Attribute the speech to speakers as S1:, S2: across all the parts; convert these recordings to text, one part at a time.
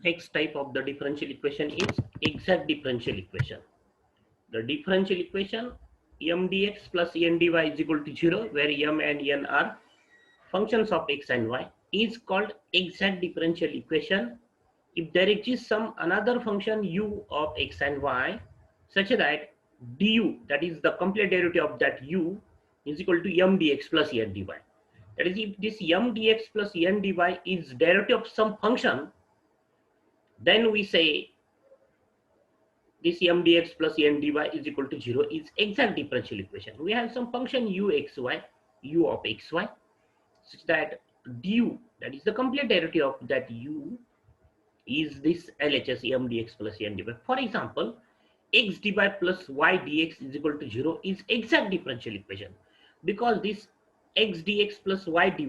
S1: next type of the differential equation is exact differential equation. The differential equation m dx plus n dy is equal to 0, where m and n are functions of x and y, is called exact differential equation if there exists some another function u of x and y such that du, that is the complete derivative of that u, is equal to m dx plus n dy. That is, if this m dx plus n dy is derivative of some function, then we say this m dx plus n dy is equal to 0 is exact differential equation. We have some function u xy, u of xy, such that du, that is the complete derivative of that u, is this LHS m dx plus n dy. For example, x dy plus y dx is equal to 0 is exact differential equation, because this x dx plus y dy,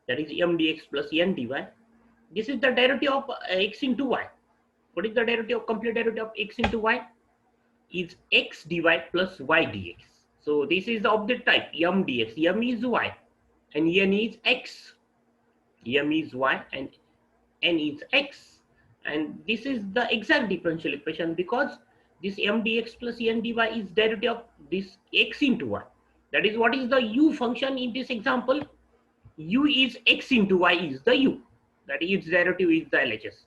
S1: that is m dx plus n dy, this is the derivative of x into y. What is the derivative, complete derivative of x into y? Is x dy plus y dx. So this is the object type m dx. M is y and n is x. M is y and n is x. And this is the exact differential equation, because this m dx plus n dy is derivative of this x into y. That is, what is the u function in this example? U is x into y is the u. That is, its derivative is the LHS.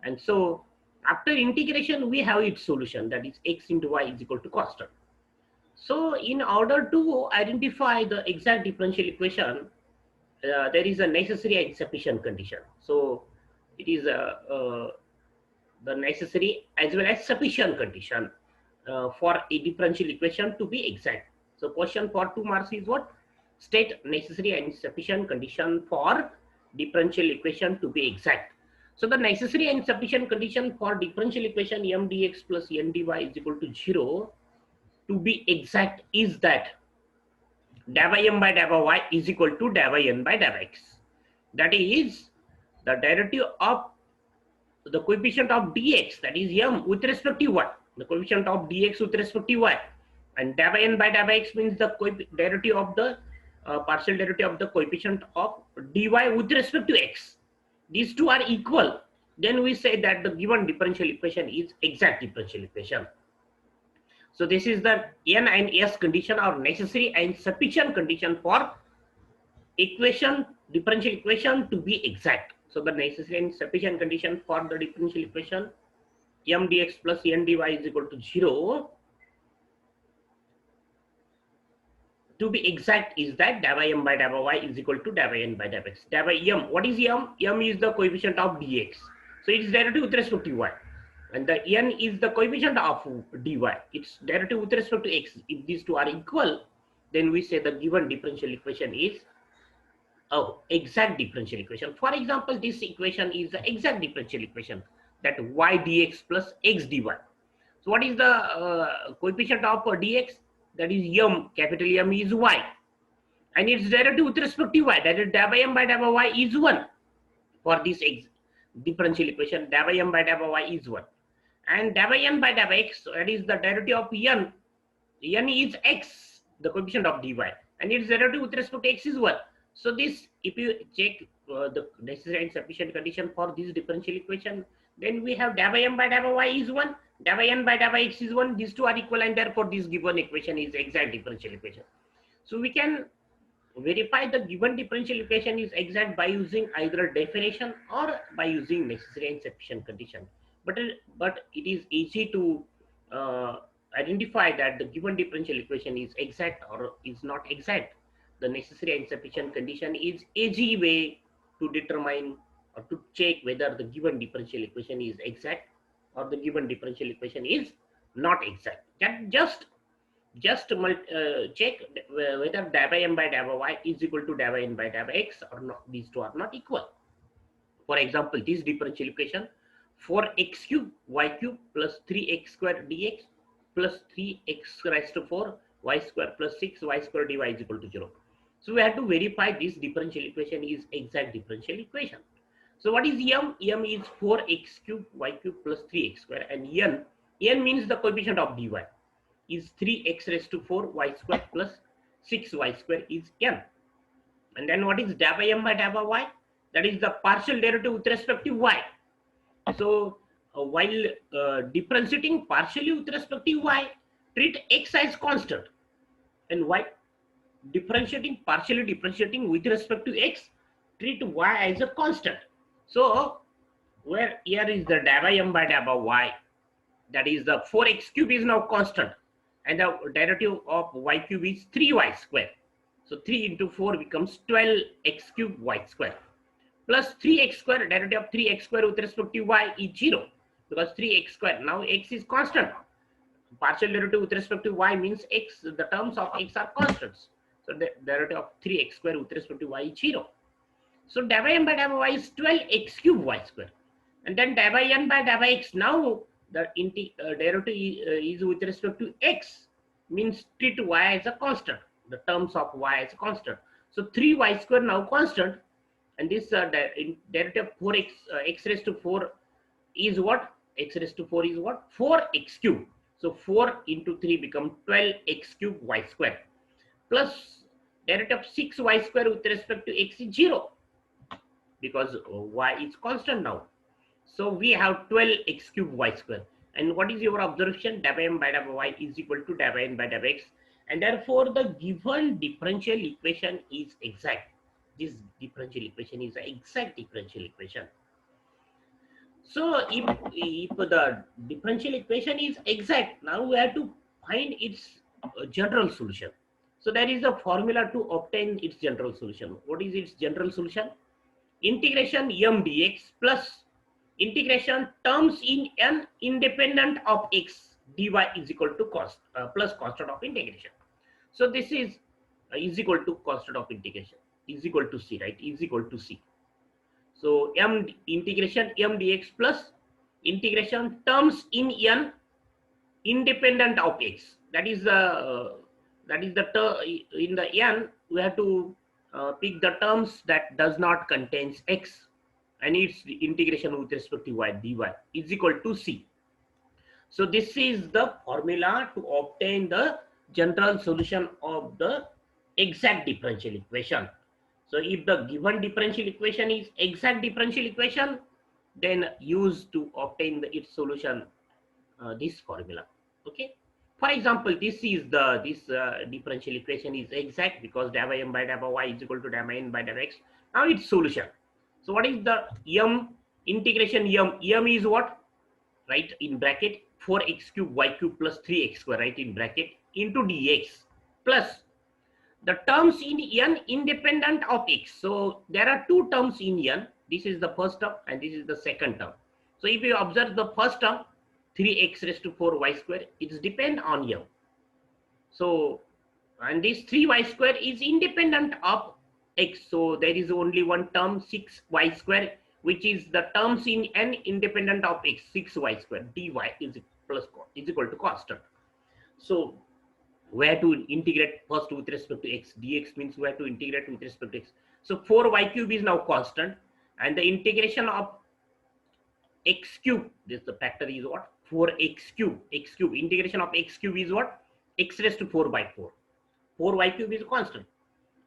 S1: And so after integration, we have its solution, that is x into y is equal to constant. So in order to identify the exact differential equation, there is a necessary and sufficient condition. So it is the necessary as well as sufficient condition for a differential equation to be exact. So question for 2 marks is what? State necessary and sufficient condition for differential equation to be exact. So the necessary and sufficient condition for differential equation m dx plus n dy is equal to 0 to be exact is that dou by m by dou by y is equal to dou by n by dou x. That is, the derivative of the coefficient of dx, that is m, with respect to y, the coefficient of dx with respect to y, and dou by n by dou x means the derivative of the partial derivative of the coefficient of dy with respect to x. These two are equal, then we say that the given differential equation is exact differential equation. So this is the n and s condition, or necessary and sufficient condition for equation, differential equation to be exact. So the necessary and sufficient condition for the differential equation m dx plus n dy is equal to 0 to be exact is that dou by m by dou y is equal to dou by n by dou x. Dou by m, what is m? M is the coefficient of dx, so its derivative with respect to y, and the n is the coefficient of dy, its derivative with respect to x. If these two are equal, then we say the given differential equation is exact differential equation. For example, this equation is the exact differential equation, that y dx plus x dy. So what is the coefficient of dx? That is m, capital M is y, and its derivative with respect to y, that is dou by m by dou y is 1. For this differential equation, dou by m by dou y is 1, and dou by n by dou x, that is the derivative of n. N is x, the coefficient of dy, and its derivative with respect to x is 1. So this, if you check the necessary and sufficient condition for this differential equation, then we have dou by m by dou y is 1, dou by n by dou x is 1. These two are equal, and therefore this given equation is exact differential equation. So we can verify the given differential equation is exact by using either definition or by using necessary and sufficient condition. But it is easy to identify that the given differential equation is exact or is not exact. The necessary and sufficient condition is easy way to determine or to check whether the given differential equation is exact or the given differential equation is not exact. That just check whether dou by m by dou y is equal to dou by n by dou x or not. These two are not equal. For example, this differential equation 4x cube y cube plus 3x square dx plus 3x raised to 4 y square plus 6 y square dy is equal to 0. So we have to verify this differential equation is exact differential equation. So what is m? M is 4x cube y cube plus 3x square, and n means the coefficient of dy is 3x raised to 4 y square plus 6 y square is n. And then what is dou by m by dou y? That is the partial derivative with respect to y. So while differentiating partially with respect to y, treat x as constant, and while partially differentiating with respect to x, treat y as a constant. So where here is the dou by m by dou by y, that is the 4x cube is now constant, and the derivative of y cube is 3y square. So 3 into 4 becomes 12x cube y square, plus 3x square, derivative of 3x square with respect to y is 0, because 3x square, now x is constant. Partial derivative with respect to y means x, the terms of x are constants. So the derivative of 3x square with respect to y is 0. So dou by m by dou by y is 12x cube y square. And then dou by n by dou by x, now the derivative is with respect to x, means treat y as a constant, the terms of y as a constant. So 3y square now constant, and this derivative of 4x, x raised to 4 is what? X raised to 4 is what? 4x cube. So 4 into 3 become 12x cube y square, plus derivative of 6y square with respect to x is 0, because y is constant now. So we have 12x cube y square. And what is your observation? Dou by m by dou by y is equal to dou by n by dou by x. And therefore, the given differential equation is exact. This differential equation is an exact differential equation. So if the differential equation is exact, now we have to find its general solution. So there is a formula to obtain its general solution. What is its general solution? Integration m dx plus integration terms in n independent of x dy is equal to cost plus constant of integration. So this is equal to constant of integration is equal to c, right? Is equal to c. So m integration m dx plus integration terms in n independent of x. That is the in the n we have to pick the terms that does not contains x, and its integration with respect to y dy is equal to c. So this is the formula to obtain the general solution of the exact differential equation. So if the given differential equation is exact differential equation, then use to obtain its solution this formula. Okay. For example, this differential equation is exact because dou by m by dou by y is equal to dou by n by dou by x. Now its solution. So what is the m integration m? M is what? Right in bracket 4x cube y cube plus 3x square, right in bracket, into dx plus the terms in n independent of x. So there are two terms in n. This is the first term and this is the second term. So if you observe the first term, 3x raised to 4y square, it depends on m. So, and this 3y square is independent of x. So there is only one term, 6y square, which is the terms in n independent of x, 6y square dy is equal to constant. So where to integrate first with respect to x, dx means where to integrate with respect to x. So 4y cube is now constant, and the integration of x cube, this the factor is what? 4x cube, x cube, integration of x cube is what? X raised to 4 by 4. 4y cube is constant,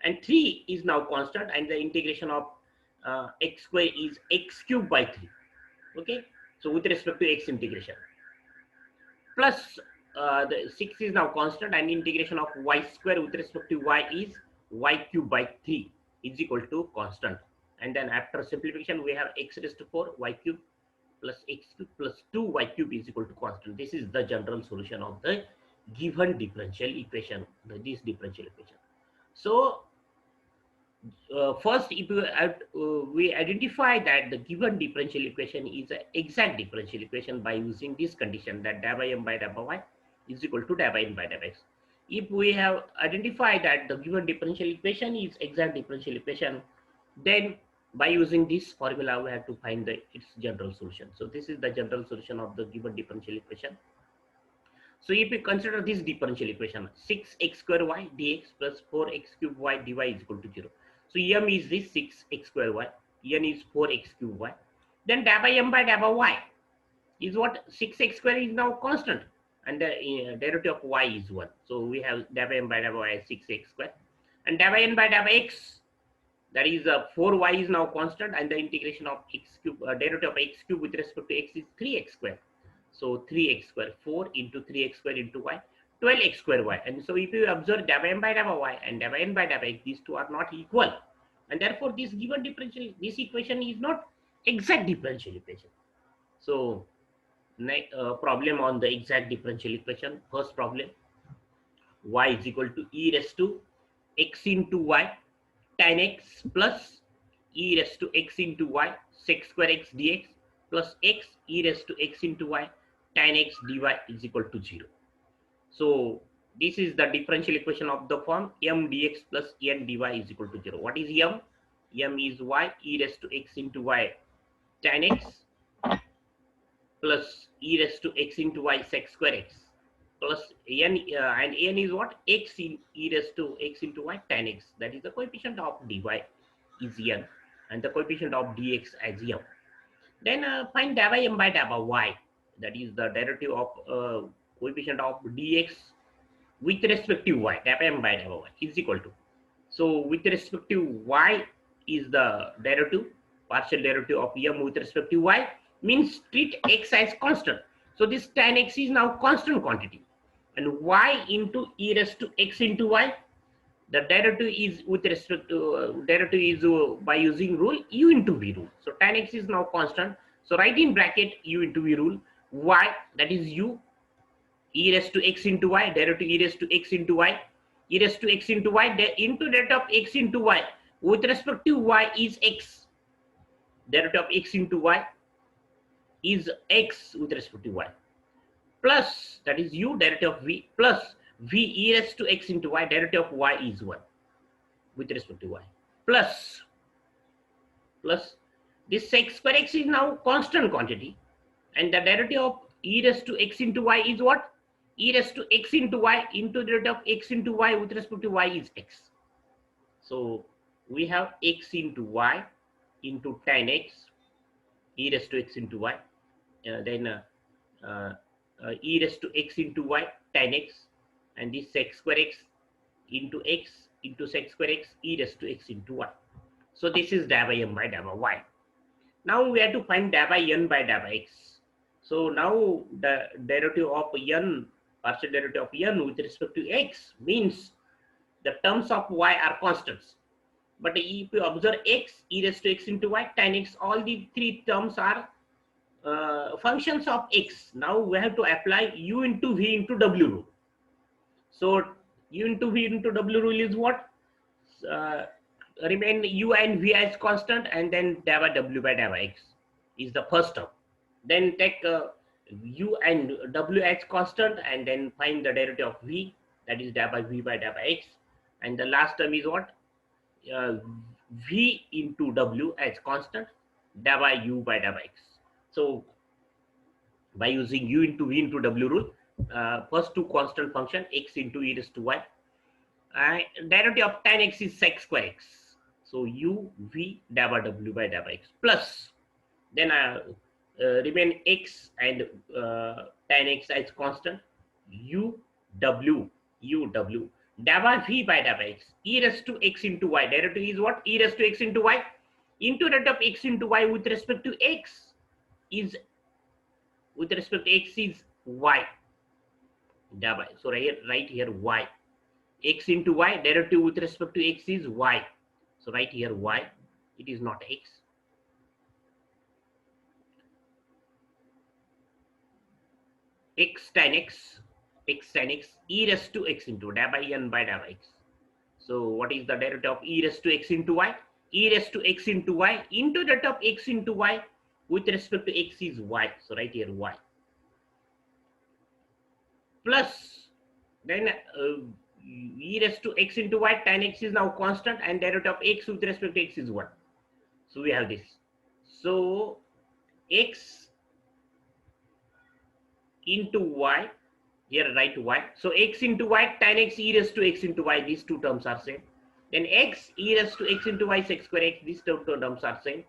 S1: and 3 is now constant, and the integration of x square is x cube by 3. Okay, so with respect to x integration, plus the 6 is now constant, and integration of y square with respect to y is y cube by 3 is equal to constant. And then after simplification, we have x raised to 4 y cube plus x cube plus 2y cube is equal to constant. This is the general solution of the given differential equation, this differential equation. So first, if we identify that the given differential equation is an exact differential equation by using this condition that dou by m by dou by y is equal to dou by n by dou by x. If we have identified that the given differential equation is exact differential equation, then by using this formula we have to find its general solution. So this is the general solution of the given differential equation. So if you consider this differential equation, 6x square y dx plus 4x cube y dy is equal to 0. So m is this 6x square y, n is 4x cube y. Then dou by m by dou by y is what? 6x square is now constant, and the derivative of y is 1. So we have dou by m by dou by y is 6x square, and dou by n by dou by x, That is 4y is now constant, and the integration of x cube, derivative of x cube with respect to x is 3x square. So 3x square, 4 into 3x square into y, 12x square y. And so if you observe delta m by delta y and delta n by delta x, these two are not equal, and therefore this given differential, this equation is not exact differential equation. So problem on the exact differential equation. First problem, y is equal to e raised to x into y tan x plus e raised to x into y sec square x dx plus x e raised to x into y tan x dy is equal to 0. So this is the differential equation of the form m dx plus n dy is equal to 0. What is m? M is y e raised to x into y tan x plus e raised to x into y sec square x plus n, and n is what? X in e raised to x into y tan x. That is the coefficient of dy is n, and the coefficient of dx as m. Then find delta m by delta y. That is the derivative of coefficient of dx with respect to y. Delta m by delta y is equal to. So with respect to y is the derivative, partial derivative of m with respect to y, means treat x as constant. So this tan x is now constant quantity, and y into e raised to x into y, the derivative is with respect to derivative is by using rule u into v rule. So tan x is now constant. So write in bracket u into v rule, y, that is u, e raised to x into y, derivative e raised to x into y, e raised to x into y, into derivative of x into y with respect to y is x, derivative of x into y is x with respect to y, plus, that is u, derivative of v, plus v e raised to x into y, derivative of y is 1 with respect to y, plus this sec square x is now constant quantity, and the derivative of e raised to x into y is what? E raised to x into y into the derivative of x into y with respect to y is x. So we have x into y into tan x, e raised to x into y, then e raised to x into y tan x, and this sec square x into sec square x e raised to x into y. So this is delta m by delta y. Now we have to find delta n by delta x. So now the derivative of n, partial derivative of n with respect to x, means the terms of y are constants. But if you observe x, e raised to x into y, tan x, all the three terms are functions of x. Now we have to apply u into v into w rule. So u into v into w rule is what? Remain u and v as constant, and then delta w by delta x is the first term. Then take u and w as constant, and then find the derivative of v, that is delta v by delta x, and the last term is what? V into w as constant, delta u by delta x. So by using u into v into w rule, first two constant function x into e raised to y, derivative of tan x is sec square x. So u v delta w by delta x, plus then remain x and tan x as constant, u w delta v by delta x, e raised to x into y, derivative is what? E raised to x into y into derivative of x into y with respect to x is, with respect to x is y, delta. So right here y, x into y, derivative with respect to x is y. So right here y, it is not x. X tan x, e raised to x into delta n by delta x. So what is the derivative of e raised to x into y? E raised to x into y into derivative of x into y with respect to x is y. So right here y, plus then e raised to x into y, tan x is now constant, and derivative of x with respect to x is 1. So we have this. So x into y, here write y. So x into y, tan x e raised to x into y, these two terms are same. Then x e raised to x into y sec square x, these two terms are same.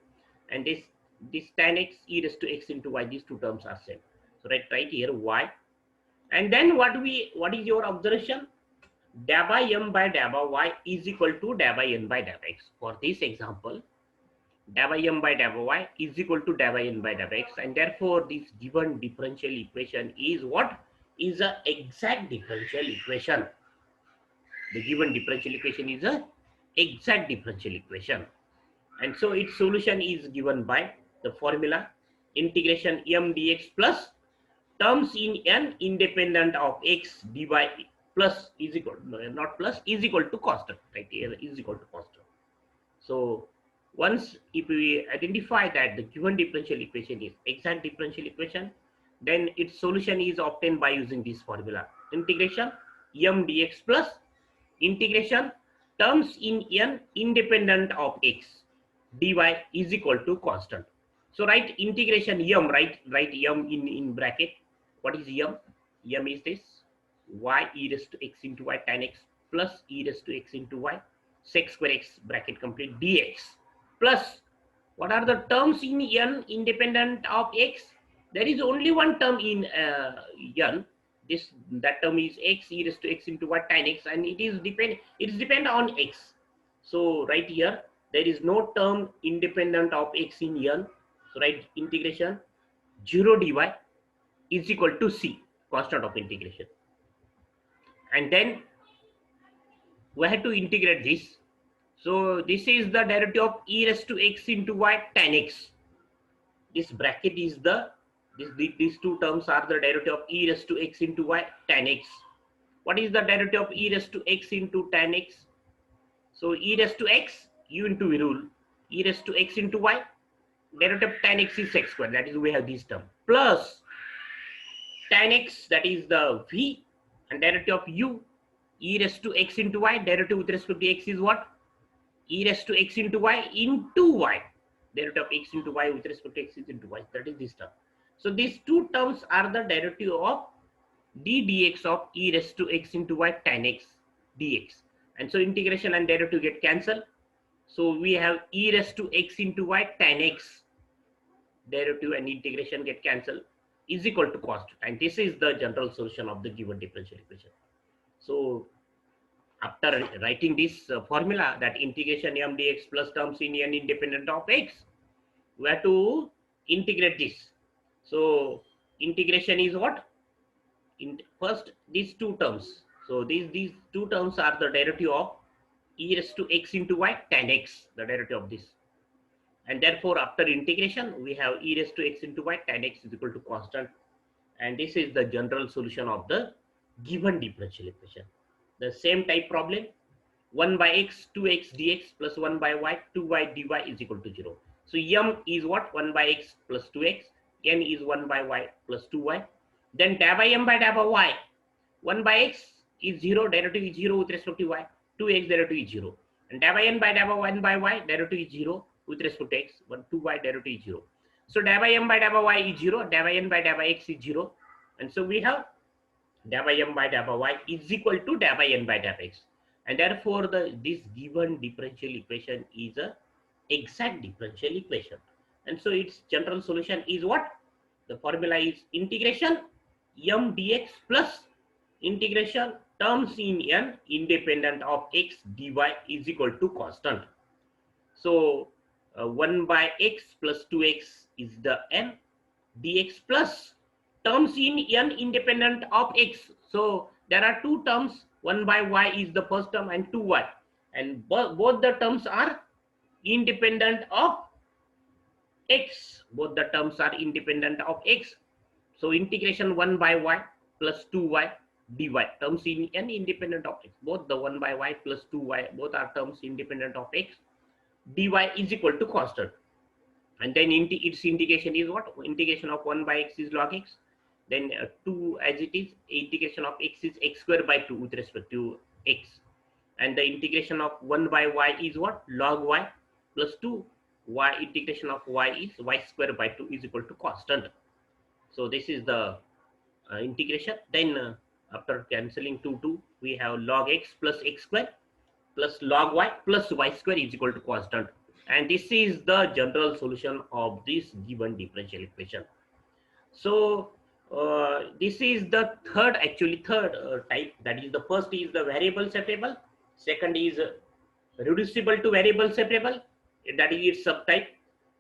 S1: And this tan x e raised to x into y, these two terms are same. So right here y. And then what is your observation? da by m by da by y is equal to da by n by da by x. For this example, da by m by da by y is equal to da by n by da by x, and therefore this given differential equation is what? Is a exact differential equation. The given differential equation is a exact differential equation, and so its solution is given by the formula integration m dx plus terms in n independent of x dy plus is equal, not plus, is equal to constant, right here is equal to constant. So once if we identify that the given differential equation is exact differential equation, then its solution is obtained by using this formula integration m dx plus integration terms in n independent of x dy is equal to constant. So write integration m, write m in bracket. What is m? M is this y e raised to x into y tan x plus e raised to x into y sec square x bracket complete dx plus what are the terms in n independent of x? There is only one term in n. That term is x e raised to x into y tan x, and it is depend on x. So right here there is no term independent of x in n. So write integration 0 dy is equal to c, constant of integration, and then we have to integrate this. So this is the derivative of e raised to x into y tan x. This bracket is these two terms are the derivative of e raised to x into y tan x. What is the derivative of e raised to x into tan x? So e raised to x, u into v rule, e raised to x into y, derivative of tan x is x square, that is we have this term, plus tan x, that is the v, and derivative of u, e raised to x into y, derivative with respect to x is what? E raised to x into y into y. Derivative of x into y with respect to x is into y. That is this term. So these two terms are the derivative of d dx of e raised to x into y tan x dx. And so integration and derivative get cancelled. So we have e raised to x into y tan x, derivative and integration get cancelled, is equal to constant. And this is the general solution of the given differential equation. So after writing this formula, that integration m dx plus terms in n independent of x, we have to integrate this. So integration is what? First these two terms. So these two terms are the derivative of e raised to x into y tan x, the derivative of this. And therefore after integration we have e raised to x into y tan x is equal to constant. And this is the general solution of the given differential equation. The same type problem, 1 by x 2x dx plus 1 by y 2y dy is equal to 0. So m is what? 1 by x plus 2x, n is 1 by y plus 2y. Then da by m by da by y, 1 by x is 0, derivative is 0 with respect to y, 2x derivative is 0. And da by n by da by 1 by y, derivative is 0 with respect to x, 2y derivative is 0. So da by m by da by y is 0, da by n by da by x is 0. And so we have da by m by da by y is equal to da by n by da by x. And therefore this given differential equation is a exact differential equation. And so its general solution is what? The formula is integration m dx plus integration terms in n independent of x dy is equal to constant. So 1 by x plus 2x is the n dx plus terms in n independent of x. So there are two terms, 1 by y is the first term and 2y, and both the terms are independent of x. Both the terms are independent of x. So integration 1 by y plus 2y dy, terms in n independent of x. Both the 1 by y plus 2y, both are terms independent of x. Dy is equal to constant. And then its integration is what? Integration of 1 by x is log x. Then 2 as it is, integration of x is x square by 2 with respect to x. And the integration of 1 by y is what? Log y plus 2. Y integration of y is y square by 2 is equal to constant. So this is the integration. Then after cancelling 2, we have log x plus x square plus log y plus y square is equal to constant. And this is the general solution of this given differential equation. So This is the third type. That is, the first is the variable separable, second is reducible to variable separable, that is its subtype,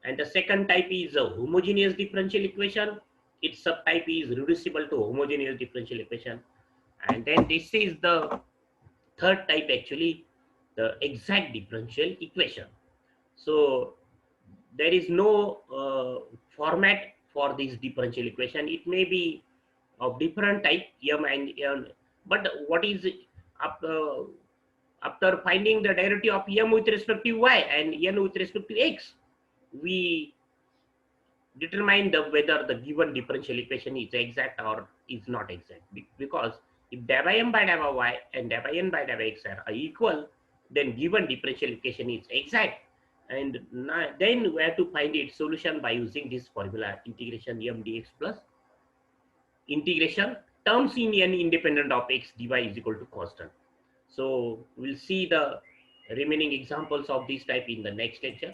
S1: and the second type is a homogeneous differential equation. Its subtype is reducible to homogeneous differential equation. And then this is the third type, actually, the exact differential equation. So there is no format for this differential equation. It may be of different type, m and n, but what is after finding the derivative of m with respect to y and n with respect to x, we determine whether the given differential equation is exact or is not exact. Because if del by m by del by y and del by n by del by x are equal, then given differential equation is exact. And then we have to find its solution by using this formula, integration m dx plus integration terms in n independent of x dy is equal to constant. So we'll see the remaining examples of this type in the next lecture.